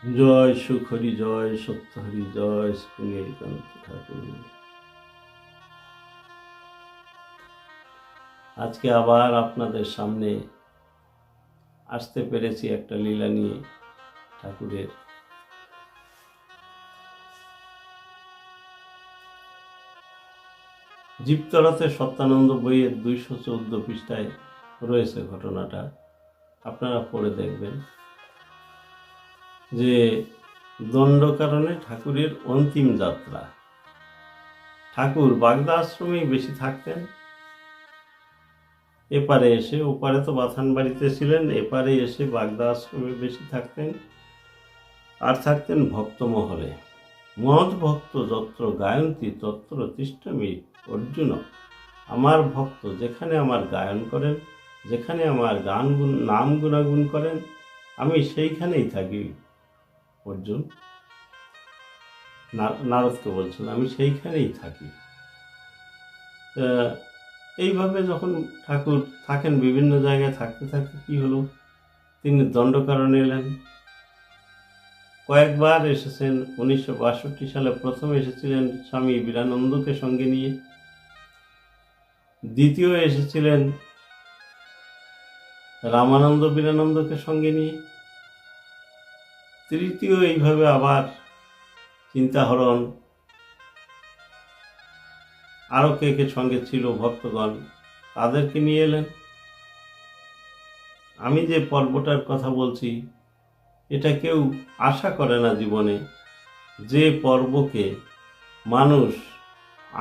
জয় সুখ হরি, জয় সত্য হরি, জয় শ্রী নীলকান্ত ঠাকুর। আজকে আবার আপনাদের সামনে আসতে পেরেছি একটা লীলা নিয়ে ঠাকুরের। জীবতরাতে সত্যানন্দ বইয়ের 214 পৃষ্ঠায় রয়েছে ঘটনাটা, আপনারা পড়ে দেখবেন যে দণ্ডকারণে ঠাকুরের অন্তিম যাত্রা। ঠাকুর বাগদা আশ্রমেই বেশি থাকতেন। এপারে এসে, ওপারে তো বাথান বাড়িতে ছিলেন, এপারে এসে বাগদা আশ্রমে বেশি থাকতেন। আর থাকতেন ভক্তমহলে। মহৎ ভক্ত যত্র গায়ন্তী তত্র তিষ্ঠামি অর্জুন। আমার ভক্ত যেখানে আমার গায়ন করেন, যেখানে আমার নাম গুণাগুণ করেন, আমি সেইখানেই থাকি। অর্জুন নারদকে বলছেন, আমি সেইখানেই থাকি। এইভাবে যখন ঠাকুর থাকেন বিভিন্ন জায়গায়, থাকতে থাকতে কি হলো, তিনি দণ্ডকারণে এলেন। কয়েকবার এসেছেন। 1962 সালে প্রথম এসেছিলেন স্বামী বীরানন্দকে সঙ্গে নিয়ে, দ্বিতীয় এসেছিলেন রামানন্দ বীরানন্দকে সঙ্গে নিয়ে, তৃতীয় এইভাবে আবার চিন্তাহরণ আরও কে কে সঙ্গে ছিল ভক্তগণ, তাদেরকে নিয়ে এলেন। আমি যে পর্বটার কথা বলছি, এটা কেউ আশা করে না জীবনে। যে পর্বকে মানুষ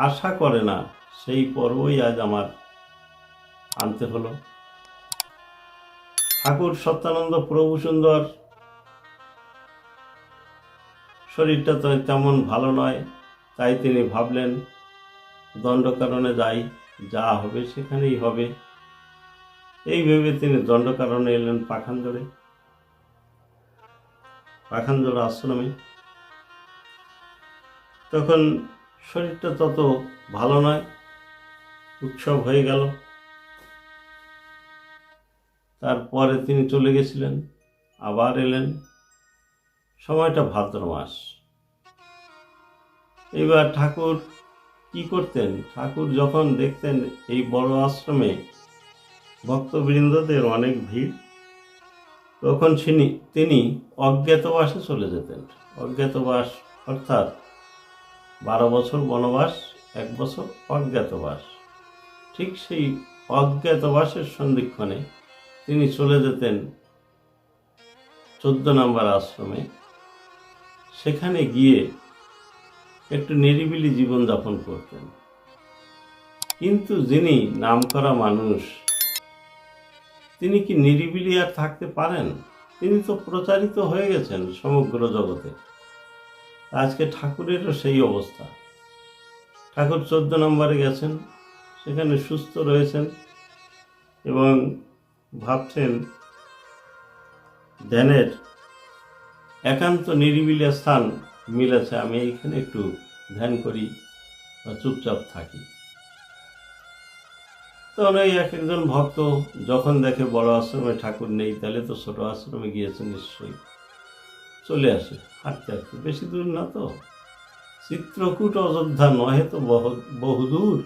আশা করে না, সেই পর্বই আজ আমার আনতে হলো। ঠাকুর সত্যানন্দ প্রভু সুন্দর শরীরটা তো তেমন ভালো নয়, তাই তিনি ভাবলেন দণ্ডকারণে যাই, যা হবে সেখানেই হবে। এই ভেবে তিনি দণ্ডকারণে এলেন পাখানজোড় আশ্রমে। তখন শরীরটা তত ভালো নয়, উৎসব হয়ে গেল। তারপরে তিনি চলে গেছিলেন, আবার এলেন। সময়টা ভাদ্র মাস। এবার ঠাকুর কি করতেন, ঠাকুর যখন দেখতেন এই বড় আশ্রমে ভক্তবৃন্দদের অনেক ভিড়, তখন তিনি অজ্ঞাতবাসে চলে যেতেন। অজ্ঞাতবাস অর্থাৎ 12 বছর বনবাস, 1 বছর অজ্ঞাতবাস। ঠিক সেই অজ্ঞাতবাসের সন্ধিক্ষণে তিনি চলে যেতেন 14 নম্বর আশ্রমে। সেখানে গিয়ে একটু নিরিবিলি জীবনযাপন করতেন। কিন্তু যিনি নামকরা মানুষ, তিনি কি নিরিবিলি আর থাকতে পারেন? তিনি তো প্রচারিত হয়ে গেছেন সমগ্র জগতে। আজকে ঠাকুরেরও সেই অবস্থা। ঠাকুর 14 নম্বরে গেছেন, সেখানে সুস্থ রয়েছেন এবং ভাবছেন ধ্যানের একান্ত নিরিবিলি স্থান মিলেছে, আমি এইখানে একটু ধ্যান করি বা চুপচাপ থাকি। তখন ওই এক একজন ভক্ত যখন দেখে বড় আশ্রমে ঠাকুর নেই, তাহলে তো ছোট আশ্রমে গিয়েছে নিশ্চয়ই, চলে আসে হাঁটতে হাঁটতে। বেশি দূর না তো, চিত্রকূট অযোধ্যা নহে তো বহুদূর,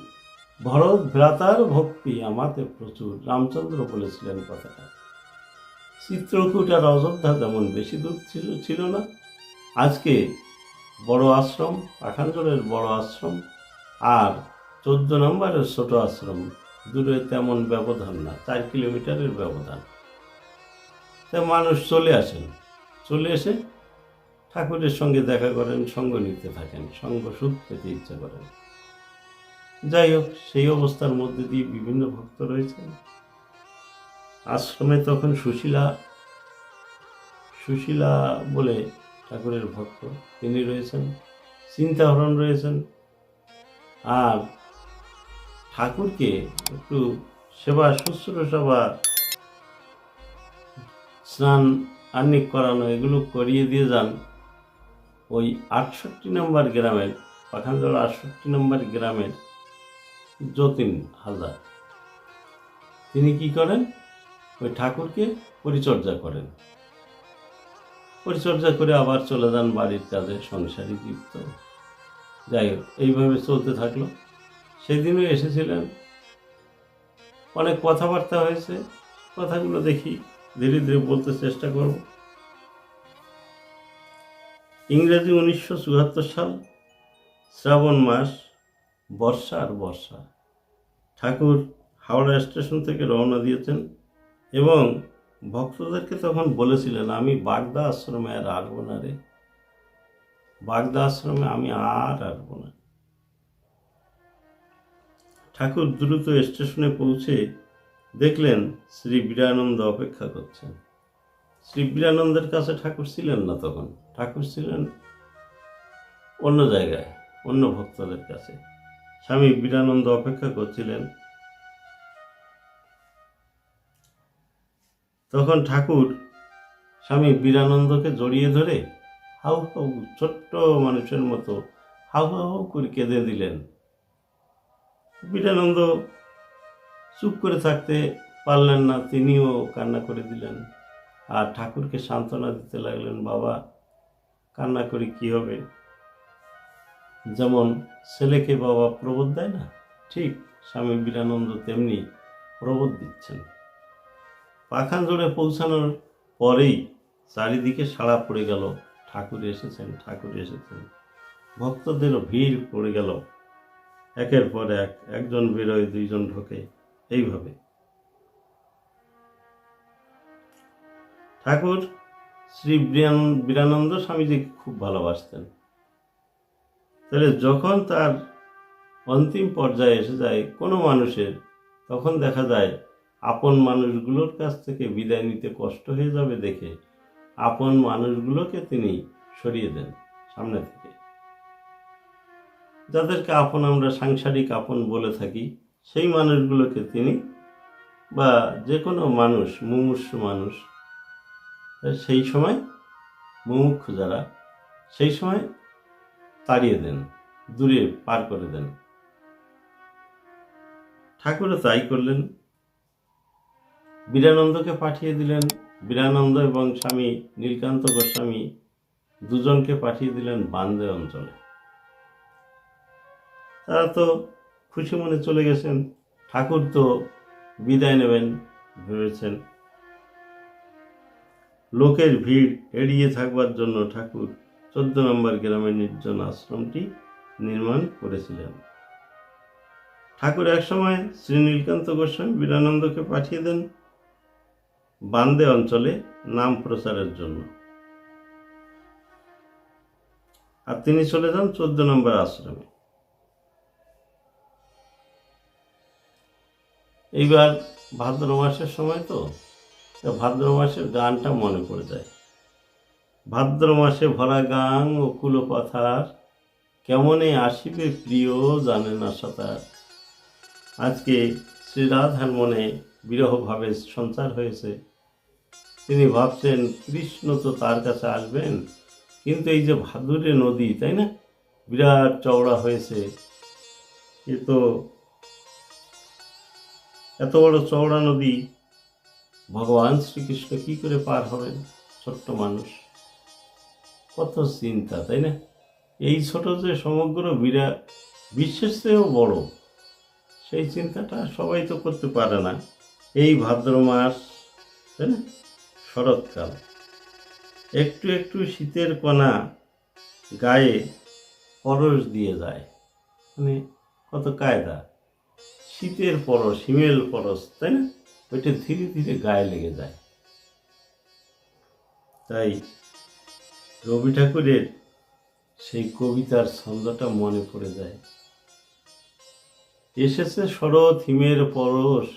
ভরত ভ্রাতার ভক্তি আমাতে প্রচুর। রামচন্দ্র বলেছিলেন কথাটা। চিত্রকূট আর অযোধ্যা তেমন বেশি দূর ছিল না। আজকে বড় আশ্রম, পাখানজোড়ের বড় আশ্রম আর 14 নম্বরের ছোট আশ্রম, দূরে তেমন ব্যবধান না, 4 কিলোমিটারের ব্যবধান। তাই মানুষ চলে আসেন, চলে এসে ঠাকুরের সঙ্গে দেখা করেন, সঙ্গ নিতে থাকেন, সঙ্গ সুখ পেতে ইচ্ছা করেন। যাই হোক, সেই অবস্থার মধ্যে দিয়ে বিভিন্ন ভক্ত রয়েছেন আশ্রমে। তখন সুশীলা বলে ঠাকুরের ভক্ত, তিনি রয়েছেন। চিন্তাহরণ রয়েছেন। আর ঠাকুরকে একটু সেবা শুশ্রূষা বা স্নান আহ্নিক করানো, এগুলো করিয়ে দিয়ে যান ওই 68 নম্বর গ্রামের, পাখানজোড় 68 নম্বর গ্রামের যতীন হালদার। তিনি কি করেন, ওই ঠাকুরকে পরিচর্যা করেন। পরিচর্যা করে আবার চলে যান বাড়ির কাজে, সংসারী জীব তো। যাই হোক, এইভাবে চলতে থাকলো। সেদিনও এসেছিলেন, অনেক কথাবার্তা হয়েছে, কথাগুলো দেখি ধীরে ধীরে বলতে চেষ্টা করব। ইংরেজি 1974 সাল, শ্রাবণ মাস, বর্ষা আর বর্ষা। ঠাকুর হাওড়া স্টেশন থেকে রওনা দিয়েছেন এবং ভক্তদেরকে তখন বলেছিলেন, আমি বাগদা আশ্রমে আর আসবো না রে, বাগদা আশ্রমে আমি আর আসবো না। ঠাকুর দ্রুত স্টেশনে পৌঁছে দেখলেন শ্রী বীরানন্দ অপেক্ষা করছেন। শ্রী বীরানন্দের কাছে ঠাকুর ছিলেন না তখন, ঠাকুর ছিলেন অন্য জায়গায়, অন্য ভক্তদের কাছে। স্বামী বীরানন্দ অপেক্ষা করছিলেন। তখন ঠাকুর স্বামী বীরানন্দকে জড়িয়ে ধরে হাউ হাউ, ছোট্ট মানুষের মতো হাউ হাউ করে কেঁদে দিলেন। বীরানন্দ চুপ করে থাকতে পারলেন না, তিনিও কান্না করে দিলেন। আর ঠাকুরকে সান্ত্বনা দিতে লাগলেন, বাবা কান্না করে কি হবে, যেমন ছেলেকে বাবা প্রবোধ দেয় না, ঠিক স্বামী বীরানন্দ তেমনি প্রবোধ দিচ্ছেন। পাখানজোড়ে পৌঁছানোর পরেই চারিদিকে সাড়া পড়ে গেল, ঠাকুর এসেছেন, ঠাকুর এসেছেন। ভক্তদেরও ভিড় পড়ে গেল, একের পর এক, একজন বেরোয়, দুইজন ঢোকে, এইভাবে। ঠাকুর শ্রী বীরানন্দ স্বামীজিকে খুব ভালোবাসতেন। তাহলে যখন তার অন্তিম পর্যায়ে এসে যায় কোনো মানুষের, তখন দেখা যায় আপন মানুষগুলোর কাছ থেকে বিদায় নিতে কষ্ট হয়ে যাবে দেখে আপন মানুষগুলোকে তিনি সরিয়ে দেন সামনে থেকে। যাদেরকে আপন আমরা সাংসারিক আপন বলে থাকি, সেই মানুষগুলোকে তিনি, বা যে কোনো মানুষ, মুমূর্ষু মানুষ, সেই সময় মুমুক্ষু যারা, সেই সময় তাড়িয়ে দেন, দূরে পার করে দেন। ঠাকুরও তাই করলেন, বীরানন্দকে পাঠিয়ে দিলেন। বীরানন্দ এবং স্বামী নীলকান্ত গোস্বামী দুজনকে পাঠিয়ে দিলেন বান্দে অঞ্চলে। তারা তো খুশি মনে চলে গেছেন, ঠাকুর তো বিদায় নেবেন ভেবেছেন। লোকের ভিড় এড়িয়ে থাকবার জন্য ঠাকুর 14 নম্বর গ্রামের নির্জন আশ্রমটি নির্মাণ করেছিলেন। ঠাকুর একসময় শ্রী নীলকান্ত গোস্বামী বীরানন্দকে পাঠিয়ে দেন বান্দে অঞ্চলে নাম প্রচারের জন্য, আর তিনি চলে যান 14 নম্বর আশ্রমে। এইবার ভাদ্র মাসের সময় তো, ভাদ্র মাসের গানটা মনে পড়ে যায়। ভাদ্র মাসে ভরা গান ও কুলো পাথার, কেমনে আসিবে প্রিয় জানে না সাঁতার। আজকে শ্রীরাধার মনে বিরহ ভাবের সঞ্চার হয়েছে। তিনি ভাবছেন কৃষ্ণ তো তার কাছে আসবেন, কিন্তু এই যে ভাদুরে নদী, তাই না, বিরাট চওড়া হয়েছে, এ তো এত বড় চওড়া নদী ভগবান শ্রীকৃষ্ণ কি করে পার হবেন, ছোট্ট মানুষ, কত চিন্তা, তাই না। এই ছোট যে সমগ্র বিরাট বিশ্বের চেয়েও বড়, সেই চিন্তাটা সবাই তো করতে পারে না। এই ভাদ্র মাস, তাই না, শরৎকাল, একটু একটু শীতের কণা গায়ে পরশ দিয়ে যায়, মানে কত কায়দা, শীতের পরশ, হিমেল পরশ, তাই না, ওইটা ধীরে ধীরে গায়ে লেগে যায়। তাই রবি ঠাকুরের সেই কবিতার ছন্দটা মনে পড়ে যায়। এসেছে শরৎ হিমের পরশ,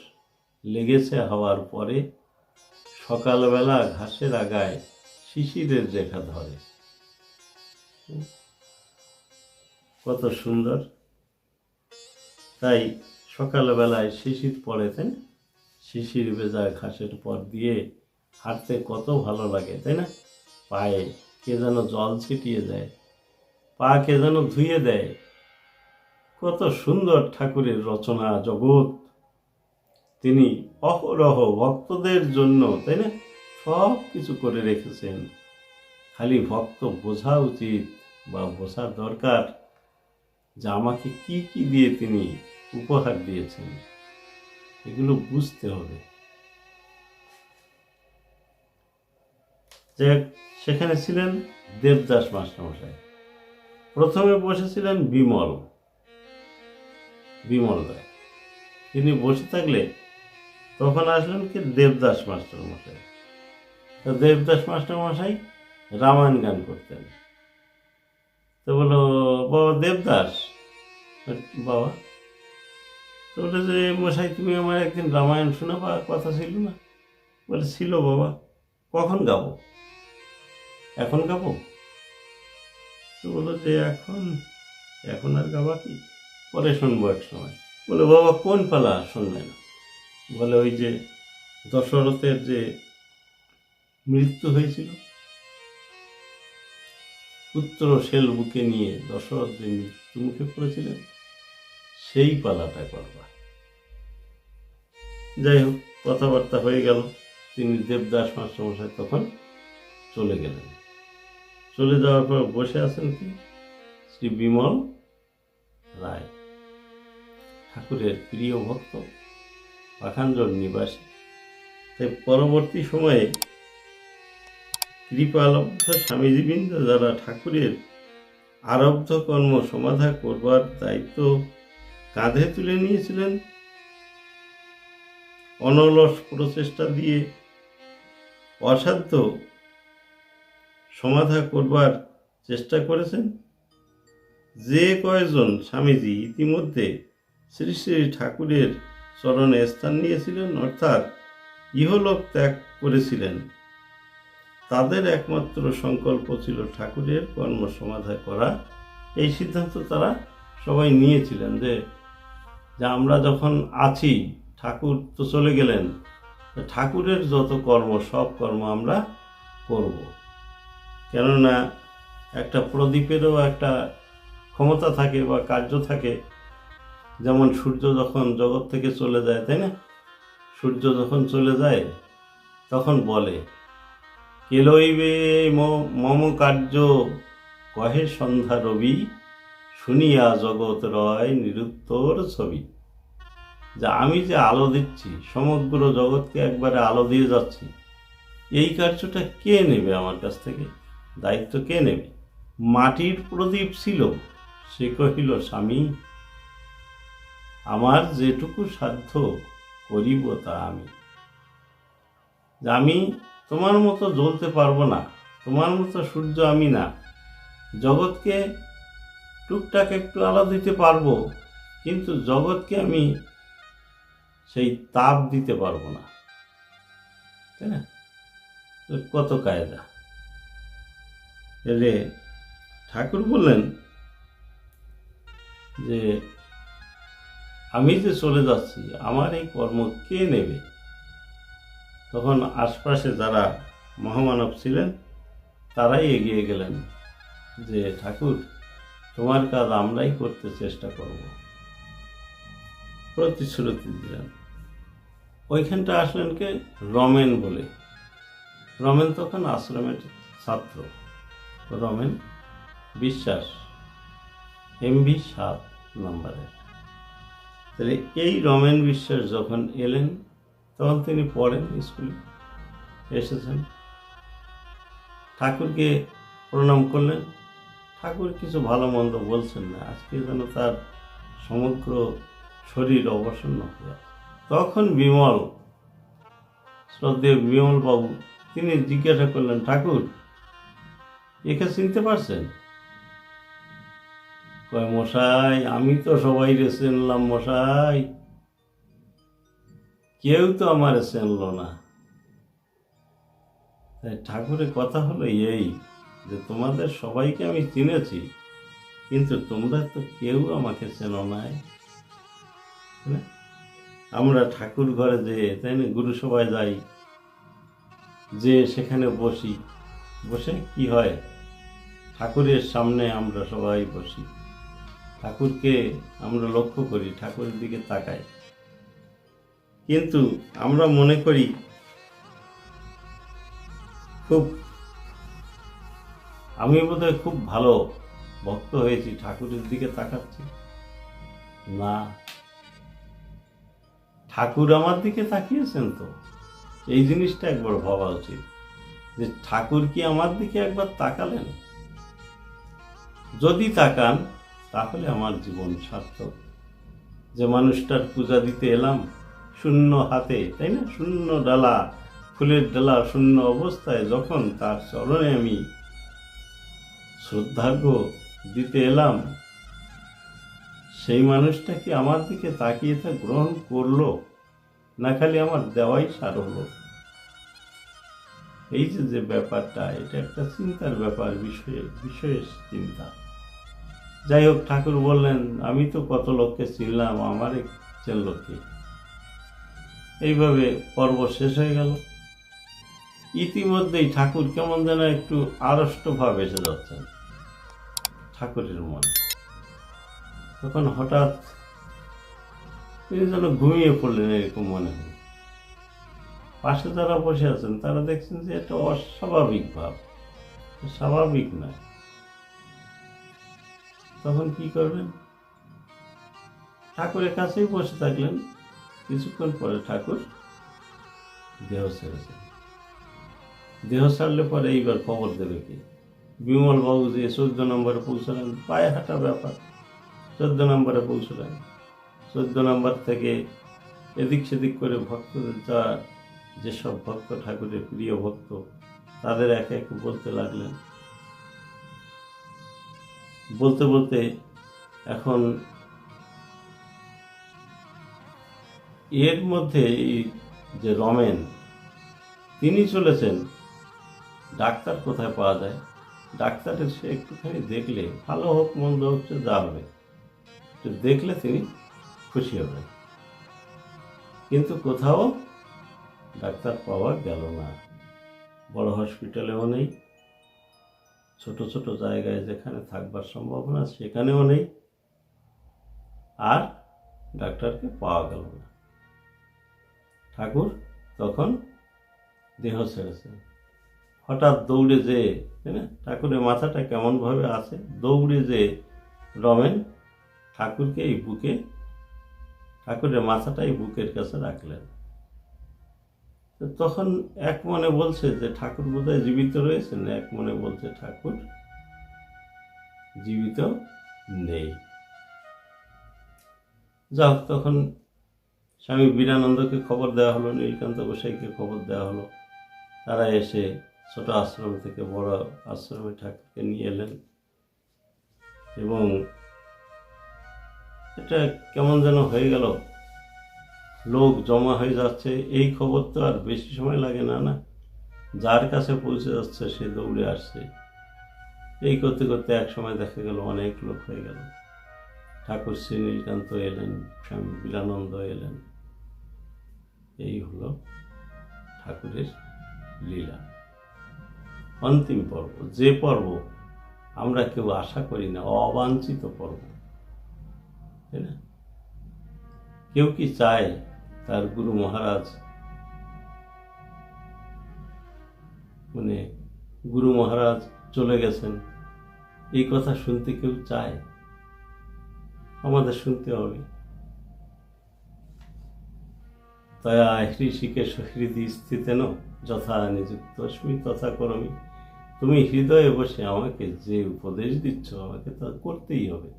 লেগেছে হাওয়ার পরে, সকালবেলা ঘাসের আগায় শিশিরের রেখা ধরে। কত সুন্দর। তাই সকালবেলায় শিশির পড়ে, তাই না, শিশির ভেজা ঘাসের পর দিয়ে হাঁটতে কত ভালো লাগে, তাই না। পায়ে কে যেন জল ছিটিয়ে দেয়, পা কে যেন ধুয়ে দেয়। কত সুন্দর ঠাকুরের রচনা জগৎ, তিনি অহরহ ভক্তদের জন্য, তাই না, সব কিছু করে রেখেছেন। খালি ভক্ত বোঝা উচিত বা বোঝা দরকার যে আমাকে কি কি দিয়ে তিনি উপহার দিয়েছেন, এগুলো বুঝতে হবে। যে সেখানে ছিলেন দেবদাস মাস্টারমশাই। প্রথমে বসেছিলেন বিমল রায়। তিনি বসে থাকলে তখন আসলেন কি দেবদাস মাস্টারমশাই। তো দেবদাস মাস্টারমশাই রামায়ণ গান করতেন। তো বললো, বাবা দেবদাস, বাবা। তো বলে যে, মশাই তুমি আমার একদিন রামায়ণ শোনাবার কথা ছিল না? বলে, ছিল বাবা। কখন গাবো? এখন গাবো? তো বললো যে, এখন আর গাবা কি, পরে শুনবো এক সময়। বলে, বাবা কোন পালা শুনবেন? বলে, ওই যে দশরথের যে মৃত্যু হয়েছিল, পুত্র শেল বুকে নিয়ে দশরথ যে মৃত্যু মুখে পড়েছিলেন, সেই পালাটা করবা। যাই হোক, কথাবার্তা হয়ে গেল। তিনি দেবদাস মাস্টারমশাই তখন চলে গেলেন। চলে যাওয়ার পর বসে আছেন কি শ্রী বিমল রায়, ঠাকুরের প্রিয় ভক্ত, পাখান্জর নিবাসী। তাই পরবর্তী সময়ে কৃপালব্ধ স্বামীজীবৃন্দ যারা ঠাকুরের আরব্ধ কর্ম সমাধা করবার দায়িত্ব কাঁধে তুলে নিয়েছিলেন, অনলস প্রচেষ্টা দিয়ে অসাধ্য সমাধা করবার চেষ্টা করেছেন, যে কয়েকজন স্বামীজি ইতিমধ্যে শ্রী শ্রী ঠাকুরের চরণে স্থান নিয়েছিলেন, অর্থাৎ ইহলোক ত্যাগ করেছিলেন, তাদের একমাত্র সংকল্প ছিল ঠাকুরের কর্ম সমাধা করা। এই সিদ্ধান্ত তারা সবাই নিয়েছিলেন যে আমরা যখন আছি, ঠাকুর তো চলে গেলেন, ঠাকুরের যত কর্ম সব কর্ম আমরা করব। কেননা একটা প্রদীপেরও একটা ক্ষমতা থাকে বা কার্য থাকে। যেমন সূর্য যখন জগৎ থেকে চলে যায়, তাই না? সূর্য যখন চলে যায় তখন বলে, কে লইবে মম কার্য, কহে সন্ধ্যা রবি, শুনিয়া জগৎ রয় নিরুত্তর ছবি। যা আমি যে আলো দিচ্ছি, সমগ্র জগৎকে একবারে আলো দিয়ে যাচ্ছি, এই কার্যটা কে নেবে আমার কাছ থেকে? দায়িত্ব কে নেবে? মাটির প্রদীপ ছিল, সে কহিল, স্বামী আমার যেটুকু সাধ্য করিব তা আমি তোমার মতো জ্বলতে পারবো না, তোমার মতো সূর্য আমি না। জগৎকে টুকটাক একটু আলো দিতে পারবো, কিন্তু জগৎকে আমি সেই তাপ দিতে পারবো না, তাই না? কত কায়দা। এলে ঠাকুর বললেন যে আমি যে চলে যাচ্ছি, আমার এই কর্ম কে নেবে? তখন আশপাশে যারা মহামানব ছিলেন তারাই এগিয়ে গেলেন যে ঠাকুর, তোমার কাজ আমরাই করতে চেষ্টা করব, প্রতিশ্রুতি দিলেন। ওইখানটা আসলেন কে? রমেন বলে। রমেন তখন আশ্রমের ছাত্র, রমেন বিশ্বাস, MB 7 নম্বরের। তাহলে এই রমেন বিশ্বাস যখন এলেন, তখন তিনি পড়েন, স্কুলে এসেছেন, ঠাকুরকে প্রণাম করলেন। ঠাকুর কিছু ভালো মন্দ বলছেন না, আজকে যেন তার সমগ্র শরীর অবসন্ন হয়ে আছে। তখন শ্রদ্ধেয় বিমল বাবু তিনি জিজ্ঞাসা করলেন, ঠাকুর একে চিনতে পারছেন? কয়, মশাই আমি তো সবাই চিনলাম মশাই, কেউ তো আমার চিনল না। তাই ঠাকুরের কথা হলো এই যে তোমাদের সবাইকে আমি চিনেছি, কিন্তু তোমরা তো কেউ আমাকে চেনো নাই। আমরা ঠাকুর ঘরে যে, তাই না, গুরু সভায় যাই, যে সেখানে বসে কি হয়, ঠাকুরের সামনে আমরা সবাই বসি, ঠাকুরকে আমরা লক্ষ্য করি, ঠাকুরের দিকে তাকাই, কিন্তু আমরা মনে করি খুব আমি বোধহয় খুব ভালো ভক্ত হয়েছি, ঠাকুরের দিকে তাকাচ্ছি। না, ঠাকুর আমার দিকে তাকিয়েছেন তো, এই জিনিসটা একবার ভাবা উচিত যে ঠাকুর কি আমার দিকে একবার তাকালেন? যদি তাকান তাহলে আমার জীবন সার্থক। যে মানুষটার পূজা দিতে এলাম শূন্য হাতে, তাই না, শূন্য ডালা, ফুলের ডালা শূন্য অবস্থায়, যখন তার চরণে আমি শ্রদ্ধার্ঘ্য দিতে এলাম, সেই মানুষটা কি আমার দিকে তাকিয়ে তা গ্রহণ করলো, না খালি আমার দেওয়াই সার হলো? এই যে ব্যাপারটা, এটা একটা চিন্তার ব্যাপার, বিশেষ চিন্তা। যাই হোক, ঠাকুর বললেন, আমি তো কত লোককে চিনলাম, আমার একজন লোককে। এইভাবে পর্ব শেষ হয়ে গেল। ইতিমধ্যেই ঠাকুর কেমন যেন একটু আড়ষ্ট ভাব এসে যাচ্ছেন ঠাকুরের মনে। তখন হঠাৎ তিনি যেন ঘুমিয়ে পড়লেন, এরকম মনে হয়। পাশে যারা বসে আছেন তারা দেখছেন যে এটা অস্বাভাবিক ভাব, স্বাভাবিক নয়। তখন কি করবেন? ঠাকুরের কাছেই বসে থাকলেন। কিছুক্ষণ পরে ঠাকুর দেহ ছেড়েছেন। দেহ ছাড়লে পরে এইবার খবর দেবে কি? বিমল বাবু যে 14 নম্বরে পৌঁছলেন, পায়ে হাঁটা ব্যাপার, 14 নম্বরে পৌঁছলেন। 14 নম্বর থেকে এদিক সেদিক করে ভক্তদের, যা যেসব ভক্ত ঠাকুরের প্রিয় ভক্ত, তাদের একে একে বলতে লাগলেন। বলতে বলতে এখন এর মধ্যে যে রমেন, তিনি চলেছেন ডাক্তার কোথায় পাওয়া যায়। ডাক্তারের সে একটুখানি দেখলে, ভালো হোক মন্দ হোক, সে যা হবে, একটু দেখলে তিনি খুশি হবেন। কিন্তু কোথাও ডাক্তার পাওয়া গেল না। বড় হসপিটালেও নেই, ছোট ছোট জায়গায় যেখানে থাকবার সম্ভাবনা সেখানেও নেই, আর ডাক্তারকে পাওয়া গেল না। ঠাকুর তখন দেহ ছেড়েছেন। হঠাৎ দৌড়ে যেয়ে, তাই না, ঠাকুরের মাথাটা কেমনভাবে আছে, দৌড়ে যেয়ে রমেন ঠাকুরকে এই বুকে, ঠাকুরের মাথাটাই বুকের কাছে রাখলেন। তখন এক মনে বলছে যে ঠাকুর বোধহয় জীবিত রয়েছেন, এক মনে বলছে ঠাকুর জীবিত নেই। যাক, তখন স্বামী বীরানন্দকে খবর দেওয়া হলো, নীলকান্ত গোসাইকে খবর দেওয়া হলো। তারা এসে ছোট আশ্রম থেকে বড় আশ্রমে ঠাকুরকে নিয়ে এলেন। এবং এটা কেমন যেন হয়ে গেল, লোক জমা হয়ে যাচ্ছে। এই খবর তো আর বেশি সময় লাগে না, না, যার কাছে পৌঁছে যাচ্ছে সে দৌড়ে আসছে। এই করতে করতে এক সময় দেখা গেল অনেক লোক হয়ে গেল। ঠাকুর শ্রী নীলকান্ত এলেন, স্বামী বীরানন্দ এলেন। এই হলো ঠাকুরের লীলা। অন্তিম পর্ব, যে পর্ব আমরা কেউ আশা করি না, অবাঞ্ছিত পর্ব, তাই না? কেউ কি চায় তার গুরু মহারাজ, মানে গুরু মহারাজ চলে গেছেন, এই কথা শুনতে কেউ চায়? আমাদের শুনতে হবে। তয়া হৃষিকেশ হৃদি স্থিতেন যথা নিযুক্তস্মি তথা করমি। তুমি হৃদয়ে বসে আমাকে যে উপদেশ দিচ্ছ, আমাকে তা করতেই হবে।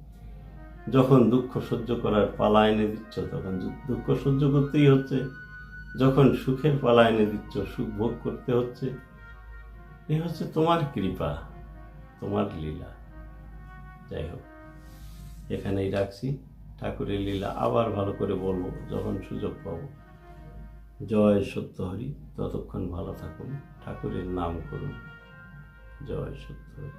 যখন দুঃখ সহ্য করার পালা এনে দিচ্ছ, তখন দুঃখ সহ্য করতেই হচ্ছে। যখন সুখের পালা এনে দিচ্ছ, সুখ ভোগ করতে হচ্ছে। এই হচ্ছে তোমার কৃপা, তোমার লীলা। যাই হোক, এখানেই রাখছি। ঠাকুরের লীলা আবার ভালো করে বলবো যখন সুযোগ পাবো। জয় সত্যহরি। ততক্ষণ ভালো থাকুন, ঠাকুরের নাম করুন। জয় সত্যহরি।